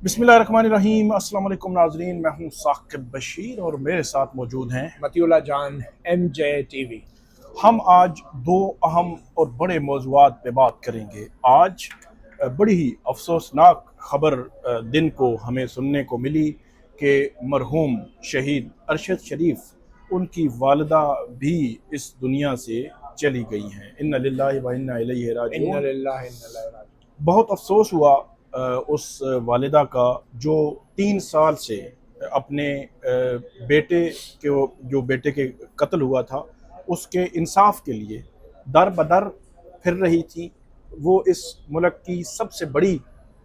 बिस्मिल्लाहिर्रहमानिर्रहीम। अस्सलाम वालेकुम नाज़रीन, मैं हूँ साकिब बशीर और मेरे साथ मौजूद हैं मतियुल्लाह जान MJ TV। हम। आज दो अहम और बड़े मौज़ूआत पे बात करेंगे। आज बड़ी ही अफसोसनाक खबर दिन को हमें सुनने को मिली कि मरहूम शहीद अरशद शरीफ उनकी वालिदा भी इस दुनिया से चली गई हैं। इन्ना लिल्लाहि व इन्ना इलैहि इन्ना राजिऊन। लिल्लाहि इन्ना इलैहि राजिऊन। बहुत अफसोस हुआ उस वालिदा का जो 3 साल से अपने बेटे के जो बेटे के कत्ल हुआ था उसके इंसाफ के लिए दर बदर फिर रही थी। वो इस मुल्क की सबसे बड़ी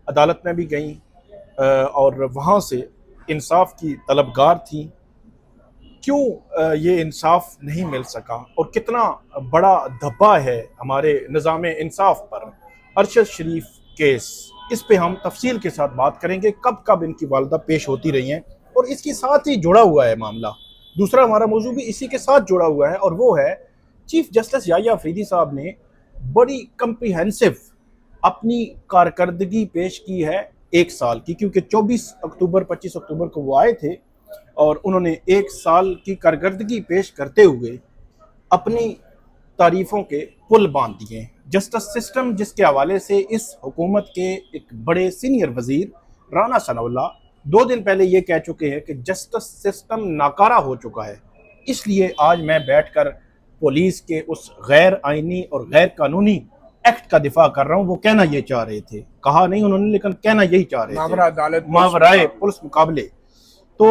अदालत में भी गई और वहाँ से इंसाफ की तलबगार थी। क्यों ये इंसाफ नहीं मिल सका और कितना बड़ा धब्बा है हमारे निज़ाम इंसाफ पर अरशद शरीफ केस, इस पे हम तफसील के साथ बात करेंगे। कब कब इनकी वालदा पेश होती रही हैं और इसके साथ ही जुड़ा हुआ है मामला। दूसरा हमारा मौजू भी इसी के साथ जुड़ा हुआ है और वो है चीफ जस्टिस याहिया अफरीदी साहब ने बड़ी कम्प्रिहेंसिव अपनी कारकर्दगी पेश की है 1 साल की, क्योंकि 24 अक्टूबर 25 अक्टूबर को वो आए थे और उन्होंने 1 साल की कारकर्दगी पेश करते हुए अपनी तारीफों के पुल बांध दिए। जस्टिस सिस्टम जिसके हवाले से इस हुकूमत के एक बड़े सीनियर वजीर राना सनाउल्लाह 2 दिन पहले ये कह चुके हैं कि जस्टिस सिस्टम नाकारा हो चुका है। इसलिए आज मैं बैठकर पुलिस के उस गैर आइनी और गैर कानूनी एक्ट का दिफा कर रहा हूँ। वो कहना ये चाह रहे थे, कहा नहीं उन्होंने, लेकिन कहना यही चाह रहे थे, मावरा अदालत मावराए पुलिस मुकाबले। तो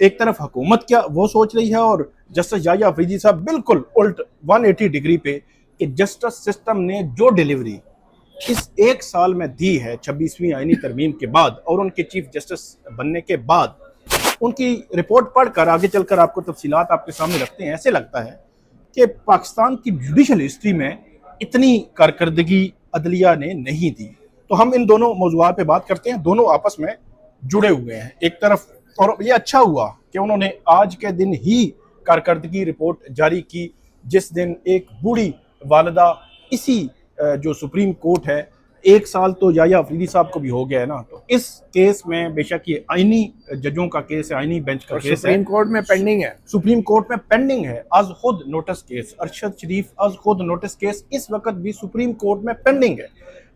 एक तरफ हुकूमत क्या वो सोच रही है और जस्टिस याहिया अफरीदी साहब बिल्कुल उल्ट 180 डिग्री पे कि जस्टिस सिस्टम ने जो डिलीवरी इस 1 साल में दी है 26वीं आईनी तरमीम के बाद और उनके चीफ जस्टिस बनने के बाद, उनकी रिपोर्ट पढ़कर आगे चलकर आपको तफसीलात आपके सामने रखते हैं। ऐसे लगता है कि पाकिस्तान की जुडिशल हिस्ट्री में इतनी कारकर्दगी अदलिया ने नहीं दी। तो हम इन दोनों मौजूआत पे बात करते हैं, दोनों आपस में जुड़े हुए हैं एक तरफ। और ये अच्छा हुआ कि उन्होंने आज के दिन ही कारकर्दगी रिपोर्ट जारी की, जिस दिन एक बूढ़ी वालदा इसी जो सुप्रीम कोर्ट है, 1 साल तो याहिया अफरीदी साहब को भी हो गया है ना, तो इस केस में बेशक ये आईनी जजों का केस है, आईनी बेंच का और केस है, सुप्रीम कोर्ट में पेंडिंग है। सुप्रीम कोर्ट में पेंडिंग है। अज खुद नोटिस केस अरशद शरीफ अज खुद नोटिस केस इस वक्त भी सुप्रीम कोर्ट में पेंडिंग है।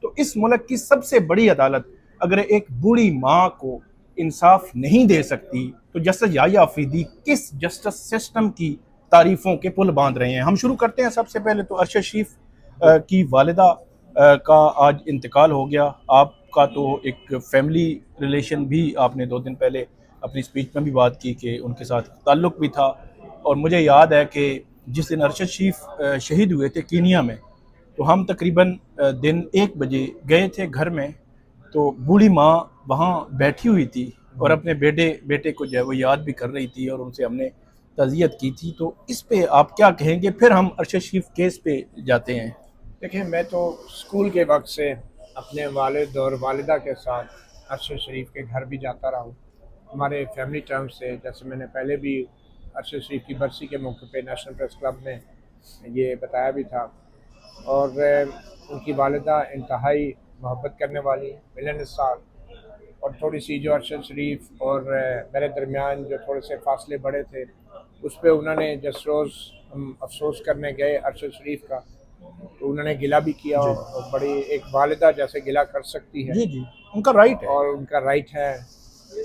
तो इस मुल्क की सबसे बड़ी अदालत अगर एक बूढ़ी माँ को इंसाफ नहीं दे सकती तो जस्टिस याहिया अफरीदी किस जस्टिस सिस्टम की तारीफों के पुल बांध रहे हैं। हम शुरू करते हैं सबसे पहले तो अरशद शरीफ की वालिदा का आज इंतकाल हो गया। आपका तो एक फैमिली रिलेशन भी आपने 2 दिन पहले अपनी स्पीच में भी बात की कि उनके साथ ताल्लुक़ भी था। और मुझे याद है कि जिस दिन अरशद शरीफ शहीद हुए थे कीनिया में, तो हम तकरीबन दिन 1 बजे गए थे घर में, तो बूढ़ी माँ वहाँ बैठी हुई थी और अपने बेटे को जो है वो याद भी कर रही थी और उनसे हमने तज़ियत की थी। तो इस पे आप क्या कहेंगे, फिर हम अरशद शरीफ केस पे जाते हैं। देखिए, मैं तो स्कूल के वक्त से अपने वालिद और वालिदा के साथ अरशद शरीफ के घर भी जाता रहा हूँ। हमारे फैमिली टर्म्स से, जैसे मैंने पहले भी अरशद शरीफ की बरसी के मौके पे नेशनल प्रेस क्लब में ये बताया भी था। और उनकी वालिदा इंतहाई मोहब्बत करने वाली, मिलनसार, और थोड़ी सी जो अरशद शरीफ और मेरे दरमियान जो थोड़े से फासले बड़े थे, उस पर उन्होंने जिस रोज़ हम अफसोस करने गए अरशद शरीफ का, तो उन्होंने गिला भी किया जी और बड़ी एक वालिदा जैसे गिला कर सकती है, जी जी, उनका राइट है। और उनका राइट है।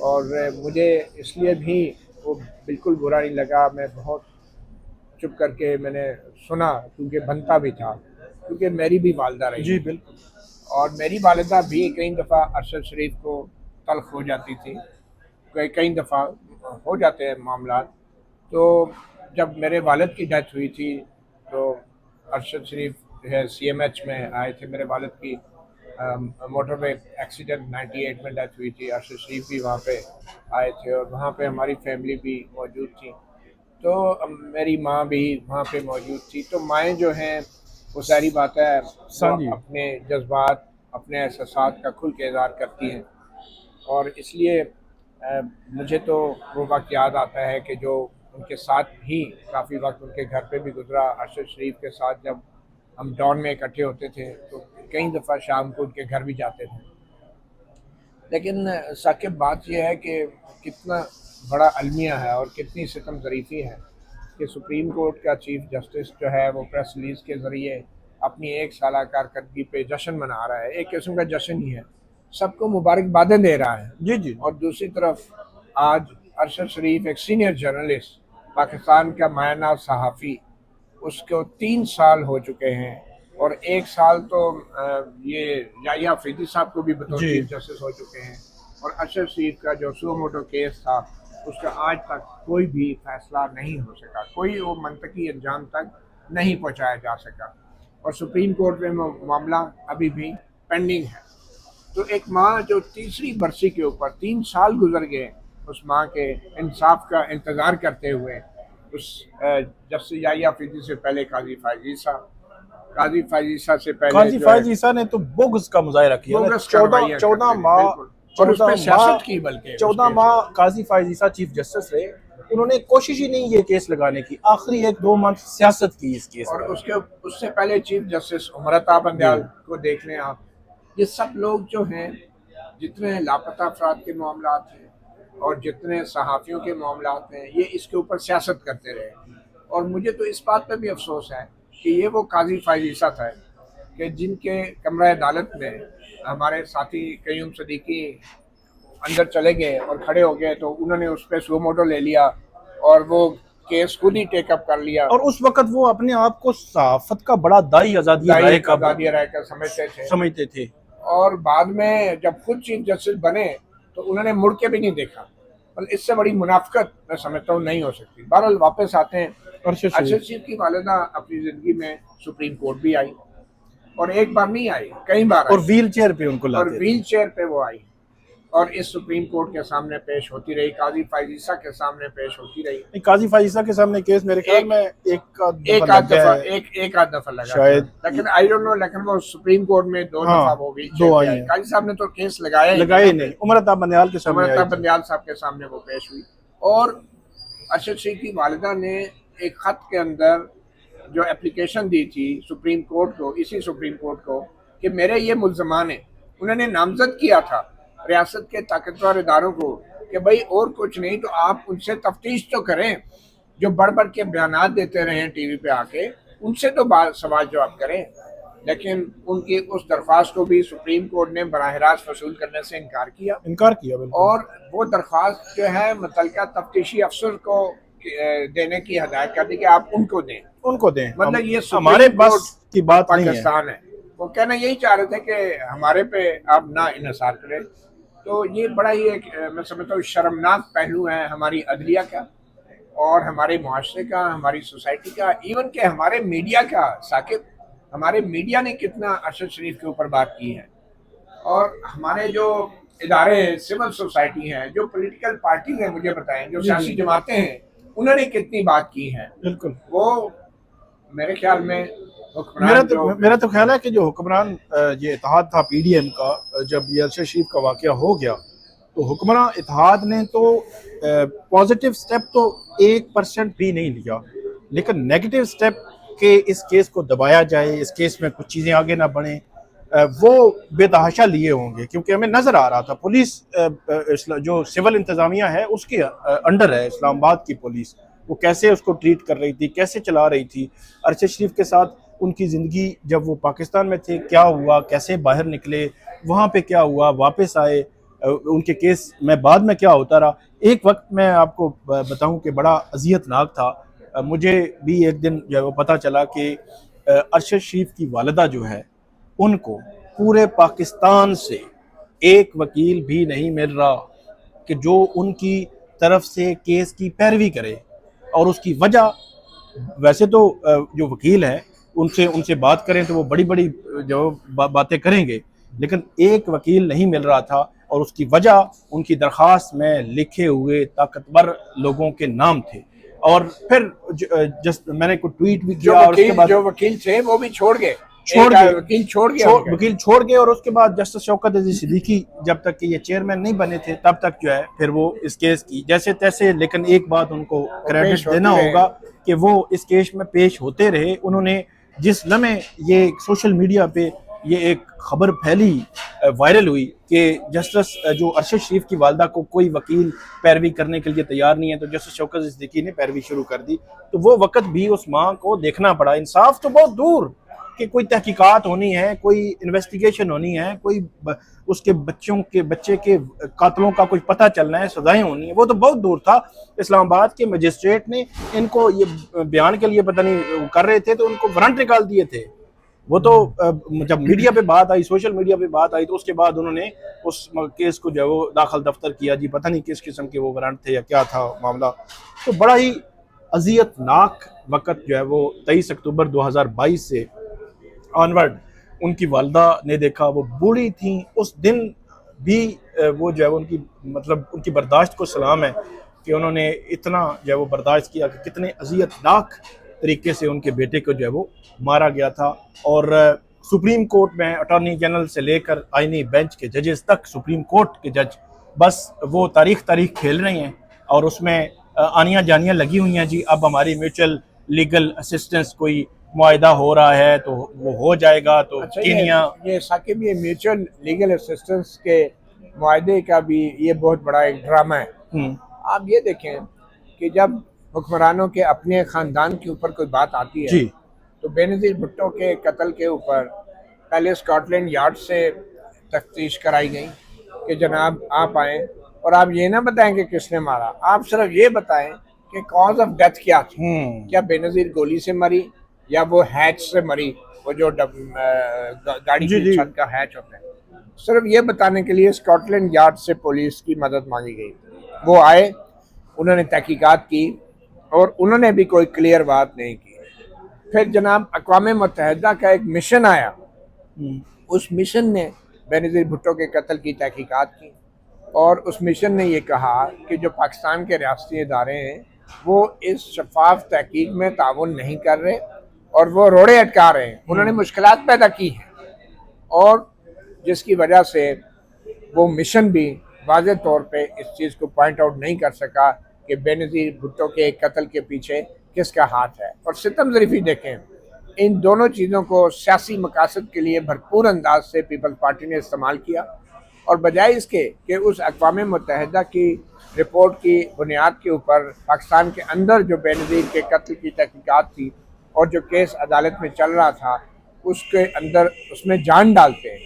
और मुझे इसलिए भी वो बिल्कुल बुरा नहीं लगा। मैं बहुत चुप करके मैंने सुना, क्योंकि बनता भी था, क्योंकि मेरी भी वालिदा रही जी हैं बिल्कुल। और मेरी वालिदा भी कई दफ़ा अरशद शरीफ को तल्ख हो जाती थी। कई दफ़ा हो जाते हैं मामला। तो जब मेरे वालिद की डेथ हुई थी तो अरशद शरीफ जो है CMH में आए थे। मेरे वालिद की मोटरवे एक्सीडेंट 98 में डेथ हुई थी। अरशद शरीफ भी वहाँ पे आए थे और वहाँ पे हमारी फैमिली भी मौजूद थी। तो मेरी माँ भी वहाँ पे मौजूद थी। तो माएँ जो हैं, वो सारी बात है, वो जी अपने जज्बात, अपने एहसासात का खुल के इज़हार करती हैं। और इसलिए मुझे तो वो वक्त याद आता है कि जो उनके साथ भी काफ़ी वक्त उनके घर पे भी गुजरा। अरशद शरीफ के साथ जब हम डॉन में इकट्ठे होते थे तो कई दफ़ा शाम को उनके घर भी जाते थे। लेकिन साकिब बात यह है कि कितना बड़ा अलमिया है और कितनी सितम ज़रीफ़ी है कि सुप्रीम कोर्ट का चीफ जस्टिस जो है वो प्रेस रिलीज़ के ज़रिए अपनी 1 साल कारकर्दगी पे जश्न मना रहा है, एक किस्म का जश्न ही है, सबको मुबारकबादें दे रहा है। जी जी। और दूसरी तरफ आज अरशद शरीफ एक सीनियर जर्नलिस्ट, पाकिस्तान का मायना सहाफ़ी, उसको 3 साल हो चुके हैं और 1 साल तो ये याहिया अफरीदी साहब को भी बतौर जी। चीफ जस्टिस हो चुके हैं। और अरशद शरीफ का जो सुओ मोटो केस था उसका आज तक कोई भी फैसला नहीं हो सका, कोई वो मंतकी अंजाम तक नहीं पहुंचाया जा सका और सुप्रीम कोर्ट में मामला अभी भी पेंडिंग है। तो एक माँ जो तीसरी बरसी के ऊपर 3 साल गुजर गए उस माँ के इंसाफ का इंतज़ार करते हुए, उस जस्टिस याहिया अफरीदी से पहले काजी फायज ईसा, काजी फायज ईसा से पहले काजी फायज ईसा ने तो बोगस का मुजाहरा किया ना, बोगस 14 कार्रवाइयां 14 करते थे, माह बिल्कुल। और उस पे सियासत की, बल्कि 14 माह काजी फायज ईसा चीफ जस्टिस रहे, उन्होंने कोशिश ही नहीं ये केस लगाने की, आखिरी 1-2 मंथ सियासत की इस केस और में। उससे पहले चीफ जस्टिस उमर अता बंदयाल को देख लें आप। ये सब लोग जो हैं, जितने लापता अफराद के मामलात हैं और जितने सहाफ़ियों के मामलात हैं, ये इसके ऊपर सियासत करते रहे। और मुझे तो इस बात पर भी अफसोस है कि ये वो काजी फायज ईसा था कि जिनके कमरा अदालत में हमारे साथी कयूम सदीकी अंदर चले गए और खड़े हो गए, तो उन्होंने उस पर सुओ मोटो ले लिया और वो केस खुद ही टेकअप कर लिया। और उस वक्त वो अपने आप को सहाफत का बड़ा दाई आज़ादी राय का समझते थे। और बाद में जब खुद चीफ जस्टिस बने तो उन्होंने मुड़ के भी नहीं देखा। मतलब इससे बड़ी मुनाफिकत मैं समझता हूँ नहीं हो सकती। बहरहाल वापस आते हैं, अरशद शरीफ की वालिदा अपनी जिंदगी में सुप्रीम कोर्ट भी आई और एक बार नहीं आई, कई बार और व्हील चेयर पे उनको लाते और व्हील चेयर पे वो आई और इस सुप्रीम कोर्ट के सामने पेश होती रही, काजी फायज ईसा के सामने पेश होती रही। काजी फायज ईसा के सामने केस मेरे ख्याल में एक आध दफा लगा शायद, लेकिन आई डोंट नो, लेकिन वो सुप्रीम कोर्ट में 2 दफा वो भी काजी साहब ने तो केस लगाए नहीं, उमर अता बंदयाल के सामने, उमर अता बंदयाल साहब के सामने वो पेश हुई। और अरशद शरीफ की वालिदा ने एक खत के अंदर जो एप्लीकेशन दी थी सुप्रीम कोर्ट को, इसी सुप्रीम कोर्ट को, कि मेरे ये मुल्जमान हैं, उन्होंने नामजद किया था रियासत के ताकतवर इदारों को कि भाई और कुछ नहीं तो आप उनसे तफ्तीश तो करें, जो बढ़ बढ़ के बयानात देते रहे टीवी पे आके, उनसे तो सवाल जवाब करें। लेकिन उनकी उस दरख्वास्त को भी सुप्रीम कोर्ट ने बराह रास्त वसूल करने से इनकार किया और वो दरख्वास्त जो है मुतल्लिका तफ्तीशी अफसर को देने की हदायत कर दी कि आप उनको दें। मतलब ये हमारे पास की बात पाकिस्तान है। वो कहना यही चाह रहे थे कि हमारे पे आप ना इन्हिसार करें। तो ये बड़ा ही एक मैं समझता हूँ शर्मनाक पहलू है हमारी अदलिया का और हमारे मुआशरे का, हमारी सोसाइटी का, इवन के हमारे मीडिया का। साकिब, हमारे मीडिया ने कितना अरशद शरीफ के ऊपर बात की है और हमारे जो इदारे सिविल सोसाइटी हैं, जो पॉलिटिकल पार्टी हैं, मुझे बताएं, जो सियासी जमातें हैं, उन्होंने कितनी बात की है। बिल्कुल, वो मेरे ख्याल में मेरा तो ख्याल है कि जो हुक्मरान ये इत्तेहाद था पीडीएम का, जब ये अरशद शरीफ का वाकया हो गया तो हुक्मरान इत्तेहाद ने तो पॉजिटिव स्टेप तो 1% भी नहीं लिया, लेकिन नेगेटिव स्टेप के इस केस को दबाया जाए, इस केस में कुछ चीज़ें आगे ना बढ़ें, वो बेतहाशा लिए होंगे। क्योंकि हमें नज़र आ रहा था पुलिस जो सिविल इंतज़ामिया है उसके अंडर है इस्लामाबाद की पुलिस, वो कैसे उसको ट्रीट कर रही थी, कैसे चला रही थी। अरशद शरीफ के साथ उनकी ज़िंदगी, जब वो पाकिस्तान में थे क्या हुआ, कैसे बाहर निकले, वहाँ पे क्या हुआ, वापस आए, उनके केस में बाद में क्या होता रहा। एक वक्त मैं आपको बताऊं कि बड़ा अजियतनाक था। मुझे भी एक दिन जो है वो पता चला कि अरशद शरीफ की वालिदा जो है उनको पूरे पाकिस्तान से एक वकील भी नहीं मिल रहा कि जो उनकी तरफ से केस की पैरवी करे। और उसकी वजह, वैसे तो जो वकील हैं उनसे बात करें तो वो बड़ी बड़ी जो बातें करेंगे, लेकिन एक वकील नहीं मिल रहा था और उसकी वजह उनकी दरख्वास्त में लिखे हुए ताकतवर लोगों के नाम थे। और फिर जस्ट मैंने को ट्वीट भी किया और उसके बाद जो वकील थे वो भी वकील छोड़ गए और उसके बाद जस्टिस शौकत अजीज सिद्दीकी जब तक कि ये चेयरमैन नहीं बने थे तब तक जो है फिर वो इस केस की जैसे तैसे, लेकिन एक बात उनको क्रेडिट देना होगा कि वो इस केस में पेश होते रहे। उन्होंने जिस लम्हे ये सोशल मीडिया पे ये एक खबर फैली, वायरल हुई कि जस्टिस जो अरशद शरीफ की वालदा को कोई वकील पैरवी करने के लिए तैयार नहीं है, तो जस्टिस शौकत सिद्दीकी ने पैरवी शुरू कर दी। तो वो वक्त भी उस माँ को देखना पड़ा। इंसाफ तो बहुत दूर कि कोई तहकीकात होनी है, कोई इन्वेस्टिगेशन होनी है, कोई उसके बच्चे के कातलों का कुछ पता चलना है, सजाएं होनी है, वो तो बहुत दूर था। इस्लामाबाद के मजिस्ट्रेट ने इनको ये बयान के लिए पता नहीं कर रहे थे तो उनको वारंट निकाल दिए थे। वो तो जब मीडिया पे बात आई, सोशल मीडिया पे बात आई, तो उसके बाद उन्होंने उस केस को जो है वो दाखिल दफ्तर किया जी, पता नहीं किस किस्म के वो वारंट थे या क्या था मामला। तो बड़ा ही अजियतनाक वक़्त जो है वो 23 अक्टूबर 2022 से ऑनवर्ड उनकी वालदा ने देखा। वो बूढ़ी थी उस दिन भी, वो जो है उनकी मतलब उनकी बर्दाश्त को सलाम है कि उन्होंने इतना जो है वो बर्दाश्त किया कि कितने अजियतनाक तरीके से उनके बेटे को जो है वो मारा गया था। और सुप्रीम कोर्ट में अटॉर्नी जनरल से लेकर आईनी बेंच के जजेस तक, सुप्रीम कोर्ट के जज बस वो तारीख खेल रहे हैं और उसमें आनियाँ जानियाँ लगी हुई हैं जी। अब हमारी म्यूचुअल लीगल असिस्टेंस कोई मुआहदा हो रहा है तो वो हो जाएगा। तो अच्छा, कीनिया ये साकिब, ये म्यूचुअल लीगल असिस्टेंस के मुआहदे का भी ये बहुत बड़ा एक ड्रामा है। आप ये देखें कि जब हुक्मरानों के अपने ख़ानदान के ऊपर कोई बात आती है जी, तो बेनज़ीर भुट्टो के कत्ल के ऊपर पहले स्कॉटलैंड यार्ड से तफ्तीश कराई गई कि जनाब आप आएँ और आप ये ना बताएं कि किसने मारा, आप सिर्फ ये बताएं कि कॉज ऑफ डेथ क्या थी। क्या बेनज़ीर गोली से मरी या वो हैच से मरी, वो जो गाड़ी की छत का हैच होता है। सिर्फ ये बताने के लिए स्कॉटलैंड यार्ड से पुलिस की मदद मांगी गई। वो आए, उन्होंने तहकीकात की और उन्होंने भी कोई क्लियर बात नहीं की। फिर जनाब अक़वाम मुत्तहिदा का एक मिशन आया, उस मिशन ने बेनज़ीर भुट्टो के कत्ल की तहकीकात की और उस मिशन ने ये कहा कि जो पाकिस्तान के रियासती इदारे हैं वो इस शफाफ तहकीक में ताउन नहीं कर रहे और वो रोड़े अटका रहे हैं। उन्होंने मुश्किलात पैदा की हैं और जिसकी वजह से वो मिशन भी वाज़ेह तौर पे इस चीज़ को पॉइंट आउट नहीं कर सका कि बेनज़ीर भुट्टो के कत्ल के पीछे किसका हाथ है। और सितम ज़रीफ़ी देखें, इन दोनों चीज़ों को सियासी मकासद के लिए भरपूर अंदाज से पीपल्स पार्टी ने इस्तेमाल किया और बजाय इसके कि उस अक़वाम मुत्तहिदा की रिपोर्ट की बुनियाद के ऊपर पाकिस्तान के अंदर जो बेनज़ीर के कत्ल की तहकीकात थी और जो केस अदालत में चल रहा था उसके अंदर उसमें जान डालते हैं,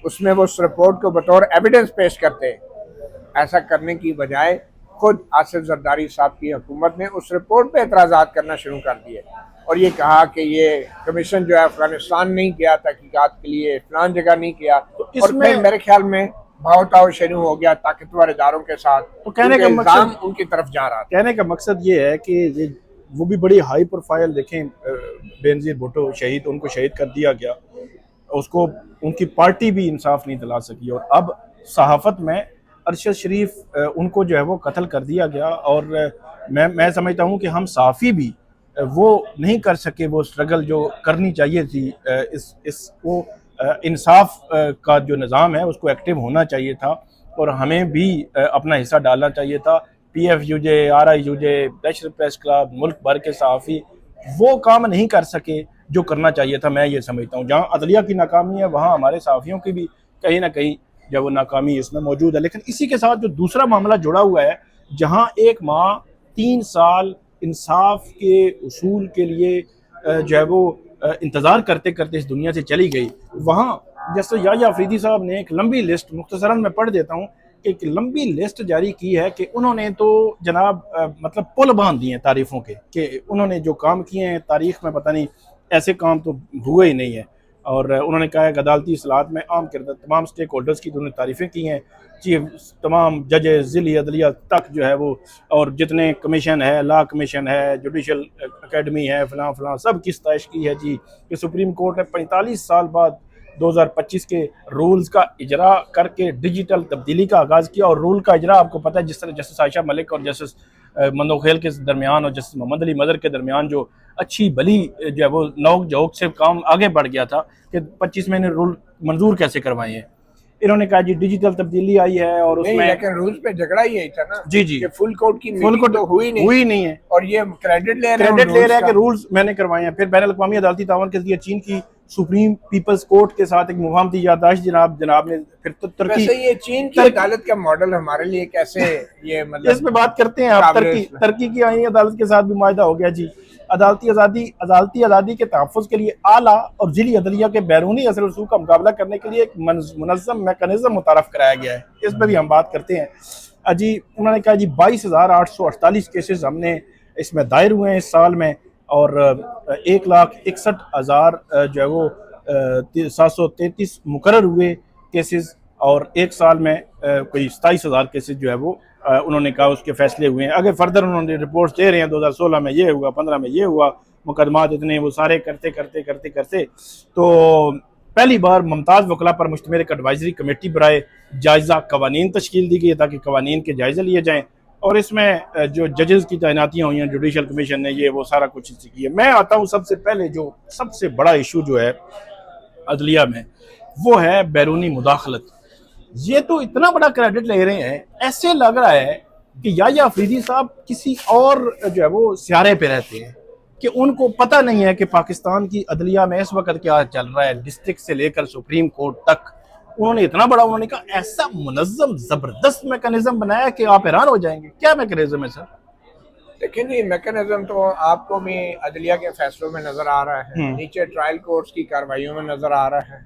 उसमें वो उस रिपोर्ट को बतौर एविडेंस पेश करते हैं। ऐसा करने की बजाय खुद आसिफ जरदारी साहब की हुकूमत ने उस रिपोर्ट पे एतराज़ात करना शुरू कर दिए और ये कहा कि ये कमीशन जो है अफगानिस्तान नहीं गया तहकीकात के लिए, फलान जगह नहीं किया। तो और फिर मेरे ख्याल में भाव शुरू हो गया ताकतवर इदारों के साथ। तो कहने का मकसद उनकी तरफ जा रहा था। कहने का मकसद ये है कि ये वो भी बड़ी हाई प्रोफाइल, देखें बेनज़ीर भुट्टो शहीद, उनको शहीद कर दिया गया, उसको उनकी पार्टी भी इंसाफ नहीं दिला सकी और अब सहाफ़त में अरशद शरीफ उनको जो है वो कत्ल कर दिया गया। और मैं समझता हूँ कि हम सहाफ़ी भी वो नहीं कर सके वो स्ट्रगल जो करनी चाहिए थी। वो इंसाफ का जो निज़ाम है उसको एक्टिव होना चाहिए था और हमें भी अपना हिस्सा डालना चाहिए था। PFUJ, RIUJ, national press club, मुल्क भर के सहाफ़ी वो काम नहीं कर सके जो करना चाहिए था। मैं ये समझता हूँ जहाँ अदलिया की नाकामी है वहाँ हमारे सहाफ़ियों की भी कहीं ना कहीं जब वो नाकामी इसमें मौजूद है। लेकिन इसी के साथ जो दूसरा मामला जुड़ा हुआ है, जहाँ एक माँ 3 साल इंसाफ के उसूल के लिए जो है वो इंतज़ार करते करते इस दुनिया से चली गई, वहाँ जैसे याह्या अफरीदी साहब ने एक लंबी लिस्ट, मुख्तसरन मैं पढ़ देता हूँ, एक लंबी लिस्ट जारी की है कि उन्होंने तो जनाब मतलब पुल बांध दिए हैं तारीफ़ों के, कि उन्होंने जो काम किए हैं तारीख़ में पता नहीं ऐसे काम तो हुए ही नहीं है। और उन्होंने कहा है कि अदालती इस्लाहत में आम किरदार तमाम स्टेक होल्डर्स की उन्होंने तारीफ़ें की हैं, चीफ तमाम जजेस ज़िली अदलिया तक जो है वो, और जितने कमीशन है, लॉ कमीशन है, जुडिशल अकेडमी है, फ़लाँ फ़लाँ सब की सताइश की है जी कि सुप्रीम कोर्ट ने 45 साल बाद 2025 के रूल्स का इजरा करके डिजिटल तब्दीली का आगाज़ किया। और रूल का इजरा आपको पता है, जिस तरह जस्टिस आयशा मलिक और जस्टिस मंदोखेल के दरमियान और जस्टिस मोहम्मद अली मदर के दरमियान जो अच्छी भली जो है वो नोक झोंक से काम आगे बढ़ गया था कि 25 महीने रूल मंजूर कैसे करवाए हैं। इन्होंने कहा जी डिजिटल तब्दीली आई है और उसमें लेकिन रूल्स पे झगड़ा ही था ना जी जी, फुल कोर्ट की मीटिंग तो हुई नहीं है और ये क्रेडिट ले रहे हैं कि रूल्स मैंने करवाए हैं। फिर बैनुल अक़वामी अदालती तावन के जरिए चीन की सुप्रीम पीपल्स कोर्ट के साथ एक मुफाहमती याददाश्त जनाब ने फिर तो तुर्की, वैसे ये चीन की अदालत का मॉडल हमारे लिए कैसे, ये मतलब इस पे बात करते हैं आप। तुर्की की आईनी अदालत के साथ भी मुआहदा हो गया जी। अदालती आज़ादी के तहफ़्फ़ुज़ के लिए आला और ज़िली अदलिया के बैरूनी असर रसूख का मुकाबला करने के लिए एक मुनज़्ज़म मैकेनिज़्म मुतारफ़ कराया गया है। इस पर भी हम बात करते हैं जी। उन्होंने कहा जी 22,848 केसेस हमने इसमें दायर हुए हैं इस साल में, और 1,61,000 जो है वो 733 मुकर्रर हुए केसेस, और एक साल में कोई 27,000 केसेस जो है वो उन्होंने कहा उसके फैसले हुए हैं। अगर फर्दर उन्होंने रिपोर्ट्स दे रहे हैं 2016 में ये हुआ, 15 में ये हुआ, मुकदमात इतने, वो सारे करते करते करते करते तो पहली बार मुमताज़ वकला पर मुश्तमिल एक एडवाइजरी कमेटी बराए जायज़ा कवानीन तश्कील दी गई है ताकि कवानीन के जायज़े लिए जाएँ, और इसमें जो जजेस की तैनातियाँ हुई हैं, जुडिशल कमीशन ने ये वो सारा कुछ किया। मैं आता हूँ सबसे पहले जो सबसे बड़ा इशू जो है अदलिया में, वो है बैरूनी मुदाखलत। ये तो इतना बड़ा क्रेडिट ले रहे हैं, ऐसे लग रहा है कि याह्या अफरीदी साहब किसी और जो है वो सियारे पे रहते हैं, कि उनको पता नहीं है कि पाकिस्तान की अदलिया में इस वक्त क्या चल रहा है, डिस्ट्रिक्ट से लेकर सुप्रीम कोर्ट तक। उन्होंने इतना बड़ा, उन्होंने कहा ऐसा मुनज़्ज़म जबरदस्त मैकेनिज्म बनाया कि आप हैरान हो जाएंगे। क्या मैकेनिज्म है सर? लेकिन ये मैकेनिज्म तो आपको भी अदलिया के फैसलों में नजर आ रहा है, नीचे ट्रायल कोर्ट्स की कार्रवाइयों में नजर आ रहा है।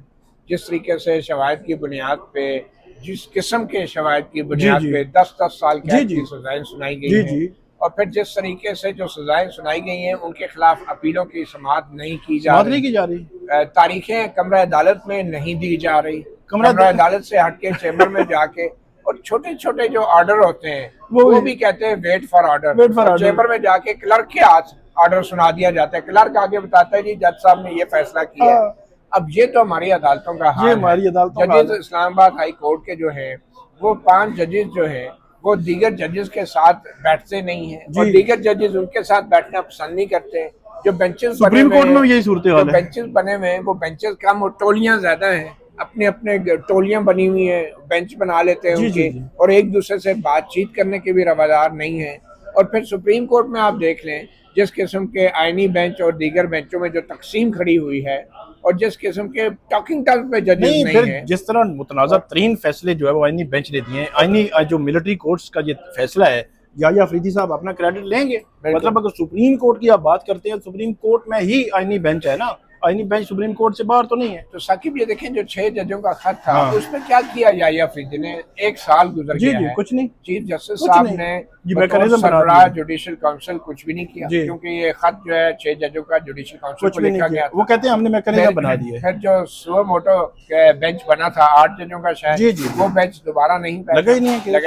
जिस तरीके से शवाहिद की बुनियाद पे, जिस किस्म के शवाहिद की बुनियाद पे 10-10 साल की सजाएं सुनाई गई हैं, और फिर जिस तरीके से जो सजाएं सुनाई गई हैं उनके खिलाफ अपीलों की समाअत नहीं की जा रही, तारीखें कमरा अदालत में नहीं दी जा रही, कमरा अदालत से हटके चैम्बर में जाके, और छोटे छोटे जो ऑर्डर होते हैं वो भी कहते हैं वेट फॉर ऑर्डर, चैम्बर में जाके क्लर्क के हाथ ऑर्डर सुना दिया जाता है, क्लर्क आगे बताता है जी जज साहब ने ये फैसला किया है। अब ये तो हमारी अदालतों का हाल है। जजेस इस्लामाबाद हाई कोर्ट के जो है वो 5 जजेस जो है वो दीगर जजेस के साथ बैठते नहीं है, और दीगर जजेस उनके साथ बैठना पसंद नहीं करते। जो बेंचेस सुप्रीम कोर्ट में यही सूरत हाल है, बेंचेस बने हुए हैं वो बेंचेस कम और टोलियां ज्यादा हैं, अपने अपने टोलियां बनी हुई है, बेंच बना लेते हैं उनके, और एक दूसरे से बातचीत करने के भी रवादार नहीं है। और फिर सुप्रीम कोर्ट में आप देख लें जिस किस्म के आईनी बेंच और दीगर बेंचों में जो तकसीम खड़ी हुई है, और जिस किस्म के टॉकिंग टर्म पे जजेस नहीं है, जिस तरह मुतनाज़ा तरीन फैसले जो है वो आईनी बेंच ने दिए हैं, आईनी जो मिलिट्री कोर्ट्स का ये फैसला है, याह्या अफरीदी साहब अपना क्रेडिट लेंगे। मतलब अगर सुप्रीम कोर्ट की आप बात करते हैं, सुप्रीम कोर्ट में ही आईनी बेंच है ना, आईनी बेंच सुप्रीम कोर्ट से बाहर तो नहीं है। तो साकिब ये देखें जो 6 जजों का खत था, उसमें क्या किया याह्या अफरीदी ने? 1 साल गुजर गया है, कुछ नहीं, चीफ जस्टिस साहब ने सरबराह जुडिशल काउंसिल कुछ भी नहीं किया, क्योंकि ये खत जो है 6 जजों का जुडिशल काउंसिल को लिखा गया, वो कहते हैं हमने मैकेनिज्म बना दिया। फिर जो सुओ मोटो बेंच बना था 8 जजों का शायद, वो बेंच दोबारा नहीं लगा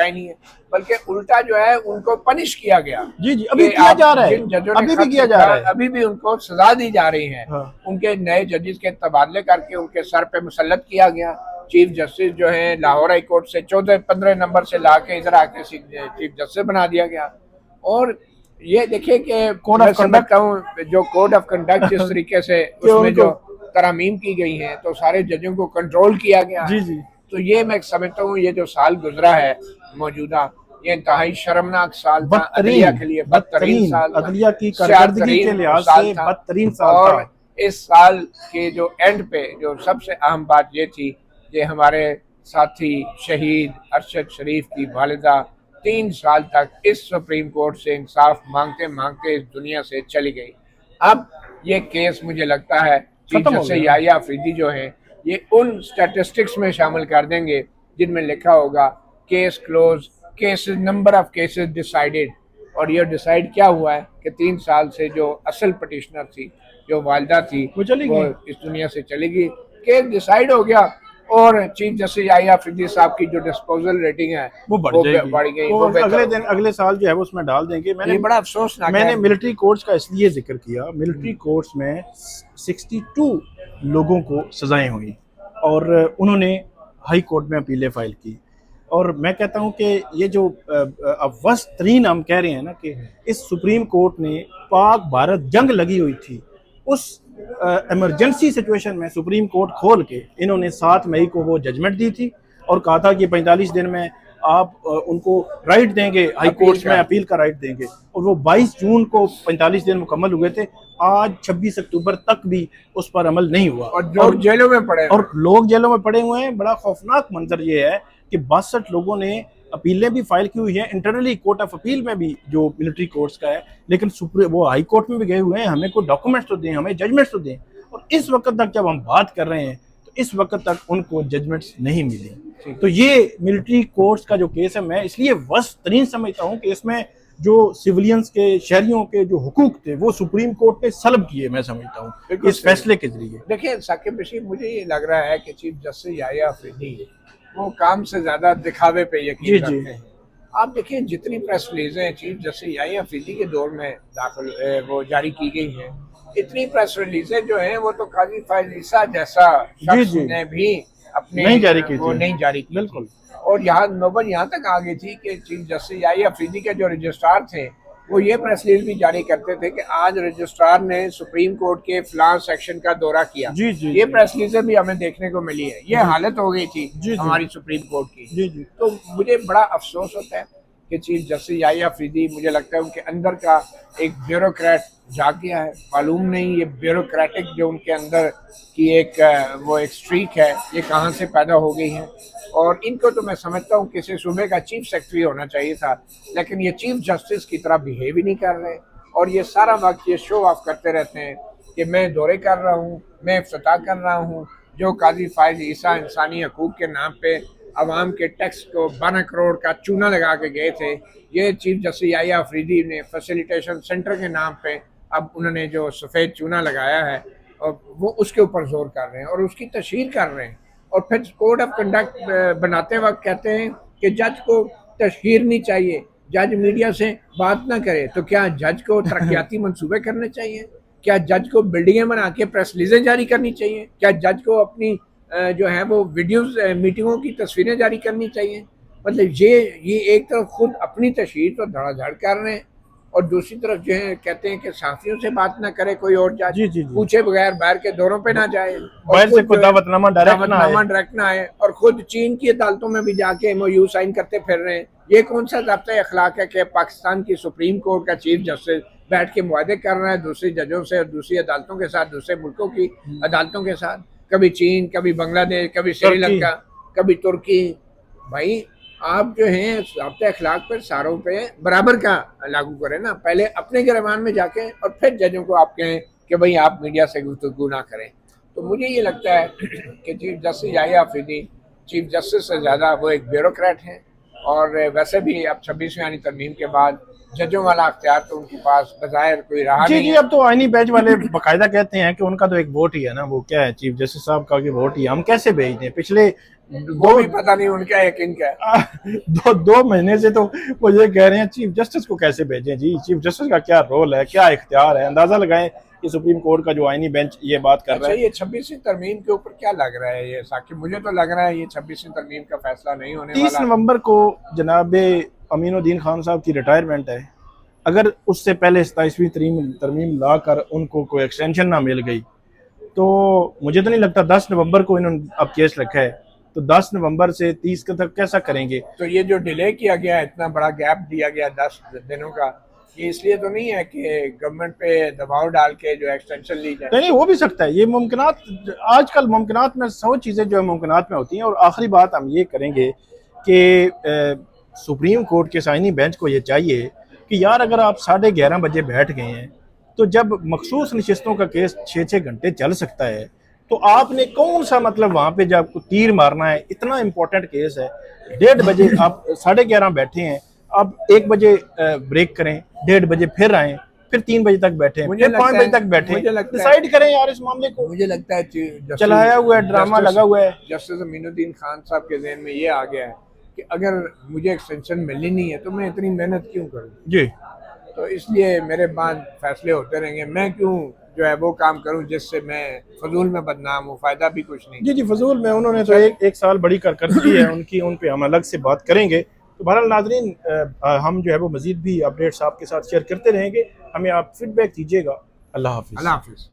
ही नहीं है, बल्कि उल्टा जो है उनको पनिश किया गया। अभी किया जा रहा है, अभी भी किया जा रहा है, अभी भी उनको सजा दी जा रही है। उनके नए जजेस के तबादले करके उनके सर पे मुसल्लत किया गया। चीफ जस्टिस जो है लाहौर हाई कोर्ट से 14-15 नंबर से लाके इधर आके चीफ जस्टिस बना दिया गया। और ये देखिए कि कोड ऑफ कंडक्ट, जो कोड ऑफ कंडक्ट जिस तरीके से उसमें जो तरमीम की गई है, तो सारे जजों को कंट्रोल किया गया। तो ये मैं समझता हूँ ये जो साल गुजरा है मौजूदा, ये इंतहाई शर्मनाक साल था अदलिया के लिए, बदतरीन साल, अदलिया की कारकर्दगी के लिहाज से बदतरीन साल था। और इस साल के जो एंड पे जो सबसे अहम बात ये थी कि हमारे साथी शहीद अरशद शरीफ की वालिदा 3 साल तक इस सुप्रीम कोर्ट से इंसाफ मांगते मांगते इस दुनिया से चली गई। अब ये केस मुझे लगता है चीफ जस्टिस याह्या अफरीदी जो है ये उन स्टैटिस्टिक्स में शामिल कर देंगे जिनमें लिखा होगा case close, cases, number of cases decided. और ये डिसाइड क्या हुआ है कि 3 साल से जो असल पटिशनर थी, जो वालिदा थी, वो इस दुनिया से चली गई। केस डिसाइड हो गया और चीफ जस्टिस याह्या अफरीदी साहब की जो डिस्पोजल रेटिंग है वो बढ़ गई। वो अगले साल जो है वो उसमें डाल देंगे। मैंने बड़ा अफसोसनाक, मैंने मिलिट्री कोर्ट्स का इसलिए जिक्र किया, मिलिट्री कोर्ट्स में 62 लोगों को सजाएं हुई और उन्होंने हाई कोर्ट में अपीलें फाइल की। और मैं कहता हूं कि ये जो अब वर्स्ट तरीन हम कह रहे हैं ना कि इस सुप्रीम कोर्ट ने पाक भारत जंग लगी हुई थी, उस इमरजेंसी सिचुएशन में सुप्रीम कोर्ट खोल के इन्होंने 7 मई को वो जजमेंट दी थी और कहा था कि 45 दिन में आप उनको राइट देंगे, हाई कोर्ट में अपील का राइट देंगे। और वो 22 जून को 45 दिन मुकम्मल हुए थे, आज 26 अक्टूबर तक भी उस पर अमल नहीं हुआ, और जो जेलों में पड़े हैं। और लोग जेलों में पड़े हुए हैं। बड़ा खौफनाक मंजर ये है कि 62 लोगों ने अपीलें भी फाइल की हुई हैं, इंटरनली कोर्ट ऑफ अपील में भी जो मिलिट्री कोर्ट्स का है, लेकिन सुप्रीम वो हाई कोर्ट में भी गए हुए हैं, हमें कोई डॉक्यूमेंट्स तो दें, हमें जजमेंट्स तो दें। और इस वक्त तक जब हम बात कर रहे हैं तो इस वक्त तक उनको जजमेंट्स नहीं मिले। तो ये मिलिट्री कोर्ट्स का जो केस है, मैं इसलिए वर्स्ट तरीन समझता हूँ कि इसमें जो सिविलियंस के, शहरियों के जो हुकूक थे वो सुप्रीम कोर्ट ने सलब किए, मैं समझता हूँ इस फैसले के जरिए। देखिए साकिब बशीर, मुझे ये लग रहा है कि चीफ जस्टिस याहिया अफरीदी वो काम से ज्यादा दिखावे पे यकीन रखते हैं। आप देखिए जितनी प्रेस रिलीजें चीफ जस्टिस याहिया अफरीदी के दौर में दाखिल वो जारी की गई हैं, इतनी प्रेस रिलीजें जो हैं वो तो काजी फाइज ईसा जैसा शख्स ने भी अपने नहीं जारी की वो नहीं जारी की। बिल्कुल। और यहाँ नौबत यहाँ तक आ गई थी कि चीफ जस्टिस याहिया अफरीदी के जो रजिस्ट्रार थे वो ये प्रेस रिलीज भी जारी करते थे कि आज रजिस्ट्रार ने सुप्रीम कोर्ट के फलां सेक्शन का दौरा किया। ये प्रेस रिलीजें भी हमें देखने को मिली है। ये हालत हो गई थी हमारी सुप्रीम कोर्ट की। तो मुझे बड़ा अफसोस होता है कि चीफ जस्टिस याहिया अफरीदी, मुझे लगता है उनके अंदर का एक ब्यूरोक्रेट जाग गया है। मालूम नहीं ये ब्यूरोक्रेटिक जो उनके अंदर की वो एक स्ट्रीक है, ये कहाँ से पैदा हो गई है। और इनको तो मैं समझता हूँ किसी सूबे का चीफ सेक्रेटरी होना चाहिए था, लेकिन ये चीफ जस्टिस की तरह बिहेव ही नहीं कर रहे। और ये सारा वक्त ये शो ऑफ करते रहते हैं कि मैं दौरे कर रहा हूँ, मैं इफ्तिताह कर रहा हूँ। जो काजी फाइज ईसा इंसानी हकूक़ के नाम पे अवाम के टैक्स को 12 करोड़ का चूना लगा के गए थे, ये चीफ जस्टिस याहिया अफरीदी ने फैसिलिटेशन सेंटर के नाम पे अब उन्होंने जो सफ़ेद चूना लगाया है और वो उसके ऊपर जोर कर रहे हैं और उसकी तशहीर कर रहे हैं। और फिर कोड ऑफ कंडक्ट बनाते वक्त कहते हैं कि जज को तशहीर नहीं चाहिए, जज मीडिया से बात ना करे। तो क्या जज को तरक्याती मंसूबे करने चाहिए? क्या जज को बिल्डिंगें बना के प्रेस रिलीजें जारी करनी चाहिए? क्या जज को अपनी जो है वो वीडियोस मीटिंगों की तस्वीरें जारी करनी चाहिए? मतलब ये एक तरफ खुद अपनी तशहीर तो धड़ाधड़ कर रहे हैं और दूसरी तरफ जो है कहते हैं कि साथियों से बात ना करे कोई और जज, पूछे बगैर बाहर के दौरों पे ना जाए, बाहर से कोई दावतनामा डायरेक्ट ना आए, और खुद चीन की अदालतों में भी जाके एमओयू साइन करते फिर रहे हैं। ये कौन सा ज़ाब्ता अखलाक है कि पाकिस्तान की सुप्रीम कोर्ट का चीफ जस्टिस बैठ के मुआहदे कर रहा है दूसरी जजों से और दूसरी अदालतों के साथ, दूसरे मुल्कों की अदालतों के साथ, कभी चीन, कभी बांग्लादेश, कभी श्रीलंका, कभी तुर्की। भाई आप जो हैं ज़ाब्ते अखलाक पर सारों पे बराबर का लागू करें ना। पहले अपने गिरबान में जाके और फिर जजों को आप कहें कि भाई आप मीडिया से गुफ्तगू ना करें। तो मुझे ये लगता है कि chief justice Yahya Afridi chief justice से ज़्यादा वो एक ब्यूरोक्रेट हैं। और वैसे भी अब 26वीं आईनी तरमीम के बाद जजों वाला अख्तियार तो उनके पास बज़ाहिर कोई रहा नहीं। जी, अब तो आईनी बेंच वाले बाकायदा कहते हैं कि उनका तो एक वोट ही है ना, वो क्या है चीफ जस्टिस साहब का कि वोट ही है, हम कैसे भेज दें। पिछले वो भी पता नहीं उनका यकीन क्या दो महीने से तो वो ये कह रहे हैं चीफ जस्टिस को कैसे भेजें। जी, चीफ जस्टिस का क्या रोल है, क्या इख्तियार है, अंदाजा लगाएं कि सुप्रीम कोर्ट का जो आईनी बेंच ये बात कर रहा है। ये 26वीं तरमीम के ऊपर क्या लग रहा है ये साकिब? मुझे तो लग रहा है ये 26वीं तरमीम का फैसला नहीं होने वाला। 30 नवंबर को जनाब अमीनुद्दीन खान साहब की रिटायरमेंट है। अगर उससे पहले 27वीं तरमीम ला कर उनको कोई एक्सटेंशन ना मिल गई तो मुझे तो नहीं लगता 10 नवंबर को इन्होंने अब केस रखा है तो 10 नवंबर से 30 तक कैसा करेंगे। तो ये जो डिले किया गया, इतना बड़ा गैप दिया गया 10 दिनों का, ये इसलिए तो नहीं है कि गवर्नमेंट पे दबाव डाल के जो एक्सटेंशन ली जाए? नहीं, हो भी सकता है। ये मुमकिनात, आजकल मुमकिनात में 100 चीज़ें जो है मुमकिनात में होती हैं। और आखिरी बात हम ये करेंगे कि सुप्रीम कोर्ट के आईनी बेंच को ये चाहिए कि यार अगर आप 11:30 बजे बैठ गए हैं तो जब मखसूस नशिस्तों का केस 6-6 घंटे चल सकता है तो आपने कौन सा मतलब वहाँ पे जब तीर मारना है। इतना इम्पोर्टेंट केस है, 1:30 बजे आप 11:30 बैठे हैं, अब 1 बजे ब्रेक करें, 1:30 बजे फिर आए, फिर 3 बजे तक बैठे, फिर 5 बजे तक बैठे, डिसाइड करें यार इस मामले को। मुझे लगता है चलाया हुआ है, ड्रामा लगा हुआ है। जस्टिस अमीनुद्दीन खान साहब के ज़हन में ये आ गया है कि अगर मुझे एक्सटेंशन मिलनी नहीं है तो मैं इतनी मेहनत क्यों करूँ जी। तो इसलिए मेरे बाद फैसले होते रहेंगे, मैं क्यों जो है वो काम करूं जिससे मैं फजूल में बदनाम हूँ, फायदा भी कुछ नहीं। जी, फजूल में उन्होंने तो एक साल बड़ी कारकर्दगी है उनकी, उन पे हम अलग से बात करेंगे। तो बहरहाल नाज़रीन, हम जो है वो मजीद भी अपडेट्स आपके साथ शेयर करते रहेंगे, हमें आप फीडबैक दीजिएगा। अल्लाह हाफिज़।